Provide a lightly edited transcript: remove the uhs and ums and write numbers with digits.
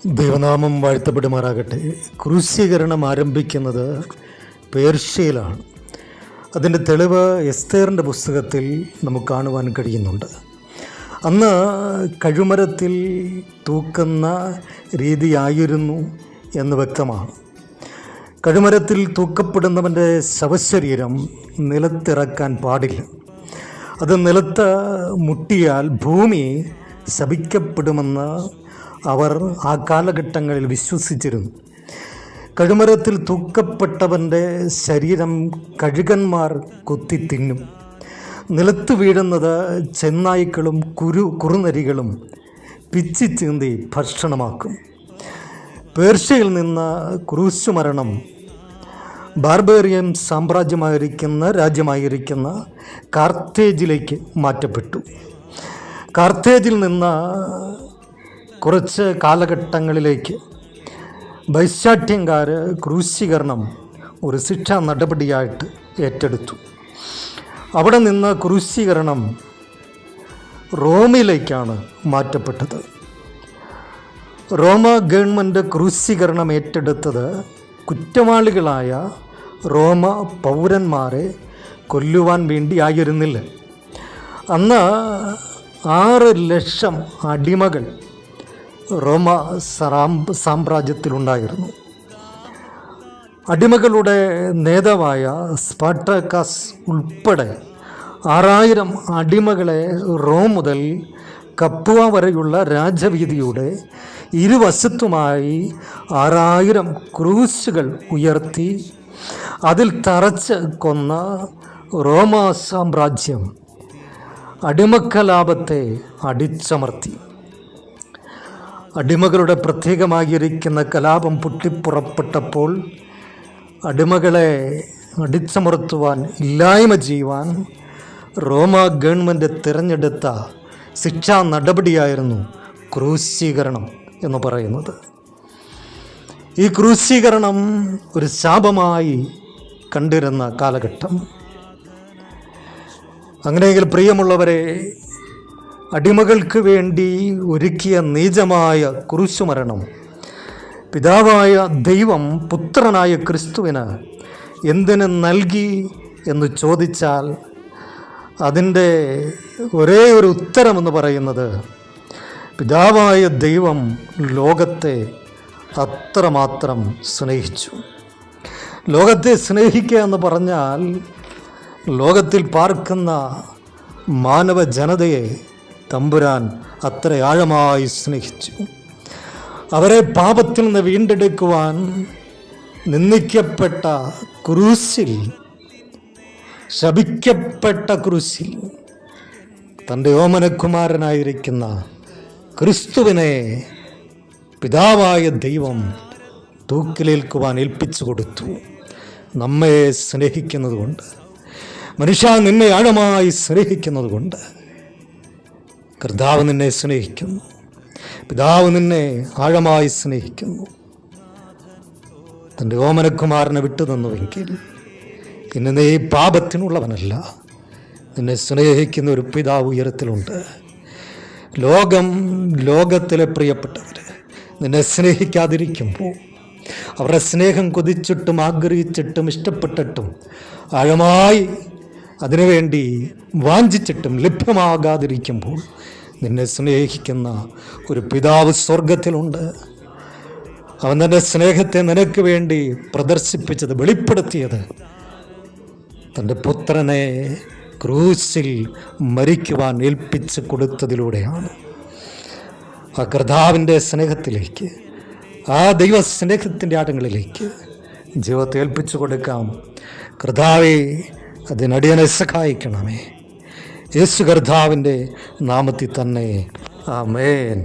ദൈവനാമം വാഴ്ത്തപ്പെടുമാറാകട്ടെ. ക്രൂശീകരണം ആരംഭിക്കുന്നത് പേർഷ്യയിലാണ്. അതിൻ്റെ തെളിവ് എസ്തേറിൻ്റെ പുസ്തകത്തിൽ നമുക്ക് കാണുവാൻ കഴിയുന്നുണ്ട്. അന്ന് കഴുമരത്തിൽ തൂക്കുന്ന രീതിയായിരുന്നു എന്ന് വ്യക്തമാണ്. കഴുമരത്തിൽ തൂക്കപ്പെടുന്നവൻ്റെ ശവശരീരം നിലത്തിറക്കാൻ പാടില്ല. അത് നിലത്ത് മുട്ടിയാൽ ഭൂമി ശപിക്കപ്പെടുമെന്ന് അവർ ആ കാലഘട്ടങ്ങളിൽ വിശ്വസിച്ചിരുന്നു. കഴുമരത്തിൽ തൂക്കപ്പെട്ടവൻ്റെ ശരീരം കഴുകന്മാർ കൊത്തി തിന്നും. നിലത്ത് വീഴുന്നത് ചെന്നായ്ക്കളും കുറുനരികളും പിച്ചി ചീന്തി ഭക്ഷണമാക്കും. പേർഷ്യയിൽ നിന്ന് ക്രൂശുമരണം ബാർബേറിയൻ രാജ്യമായിരിക്കുന്ന കാർത്തേജിലേക്ക് മാറ്റപ്പെട്ടു. കാർത്തേജിൽ നിന്ന് കുറച്ച് കാലഘട്ടങ്ങളിലേക്ക് ബൈശാഠ്യംകാർ ക്രൂശീകരണം ഒരു ശിക്ഷാ നടപടിയായിട്ട് ഏറ്റെടുത്തു. അവിടെ നിന്ന് ക്രൂശീകരണം റോമിലേക്കാണ് മാറ്റപ്പെട്ടത്. റോമ ഗവൺമെൻറ് ക്രൂശീകരണം ഏറ്റെടുത്തത് കുറ്റവാളികളായ റോമ പൗരന്മാരെ കൊല്ലുവാൻ വേണ്ടി ആയിരുന്നില്ല. അന്ന് 6 ലക്ഷം അടിമകൾ റോമ സാമ്രാജ്യത്തിലുണ്ടായിരുന്നു. അടിമകളുടെ നേതാവായ സ്പാർട്ടക്കസ് ഉൾപ്പെടെ 6000 അടിമകളെ റോം മുതൽ കപ്പുവ വരെയുള്ള രാജവീതിയുടെ ഇരുവശത്തുമായി 6000 ക്രൂശുകൾ ഉയർത്തി അതിൽ തറച്ച് കൊന്ന റോമ സാമ്രാജ്യം അടിമക്കലാപത്തെ അടിച്ചമർത്തി. അടിമകളുടെ പ്രത്യേകമായിരിക്കുന്ന കലാപം പൊട്ടിപ്പുറപ്പെട്ടപ്പോൾ അടിമകളെ അടിച്ചമർത്തുവാൻ, ഇല്ലായ്മ ചെയ്യുവാൻ റോമ ഗവൺമെൻറ് തിരഞ്ഞെടുത്ത ശിക്ഷാ നടപടിയായിരുന്നു ക്രൂശീകരണം എന്ന് പറയുന്നത്. ഈ ക്രൂശീകരണം ഒരു ശാപമായി കണ്ടിരുന്ന കാലഘട്ടം. അങ്ങനെയെങ്കിൽ പ്രിയമുള്ളവരെ, അടിമകൾക്ക് വേണ്ടി ഒരുക്കിയ നീചമായ ക്രൂശുമരണം പിതാവായ ദൈവം പുത്രനായ ക്രിസ്തുവിന് എന്തിനു നൽകി എന്ന് ചോദിച്ചാൽ അതിൻ്റെ ഒരേ ഒരു ഉത്തരമെന്ന് പറയുന്നത് പിതാവായ ദൈവം ലോകത്തെ അത്രമാത്രം സ്നേഹിച്ചു. ലോകത്തെ സ്നേഹിക്കുക എന്ന് പറഞ്ഞാൽ ലോകത്തിൽ പാർക്കുന്ന മാനവ ജനതയെ തമ്പുരാൻ അത്ര ആഴമായി സ്നേഹിച്ചു. അവരെ പാപത്തിൽ നിന്ന് വീണ്ടെടുക്കുവാൻ നിന്ദിക്കപ്പെട്ട ക്രൂശിൽ, ശപിക്കപ്പെട്ട ക്രൂശിൽ തൻ്റെ ഓമനകുമാരനായിരിക്കുന്ന ക്രിസ്തുവിനെ പിതാവായ ദൈവം തൂക്കിലേൽക്കുവാൻ ഏൽപ്പിച്ചു കൊടുത്തു. നമ്മെ സ്നേഹിക്കുന്നത് കൊണ്ട്, മനുഷ്യ നിന്നെ ആഴമായി സ്നേഹിക്കുന്നത് കൊണ്ട് കർത്താവ് നിന്നെ സ്നേഹിക്കുന്നു. പിതാവ് നിന്നെ ആഴമായി സ്നേഹിക്കുന്നു. തൻ്റെ ഓമനകുമാരനെ വിട്ടു തന്നുവെങ്കിൽ ഇന്ന് നീ പാപത്തിനുള്ളവനല്ല. നിന്നെ സ്നേഹിക്കുന്ന ഒരു പിതാവ് ഉയരത്തിലുണ്ട്. ലോകത്തിലെ പ്രിയപ്പെട്ടവർ നിന്നെ സ്നേഹിക്കാതിരിക്കുമ്പോൾ, അവരുടെ സ്നേഹം കൊതിച്ചിട്ടും ആഗ്രഹിച്ചിട്ടും ഇഷ്ടപ്പെട്ടിട്ടും ആഴമായി അതിനുവേണ്ടി വാഞ്ചിച്ചിട്ടും ലഭ്യമാകാതിരിക്കുമ്പോൾ നിന്നെ സ്നേഹിക്കുന്ന ഒരു പിതാവ് സ്വർഗത്തിലുണ്ട്. അവൻ തൻ്റെ സ്നേഹത്തെ നിനക്ക് വേണ്ടി പ്രദർശിപ്പിച്ചത്, വെളിപ്പെടുത്തിയത് തൻ്റെ പുത്രനെ ക്രൂശിൽ മരിക്കുവാൻ ഏൽപ്പിച്ച് കൊടുത്തതിലൂടെയാണ്. ആ കർത്താവിൻ്റെ സ്നേഹത്തിലേക്ക്, ആ ദൈവ സ്നേഹത്തിൻ്റെ ആഴങ്ങളിലേക്ക് ജീവിതത്തെ ഏൽപ്പിച്ചു കൊടുക്കാം. കർത്താവേ, അതിനടിയനെ സഹായിക്കണമേ. യേശു കർത്താവിൻ്റെ നാമത്തിൽ തന്നെ ആമേൻ.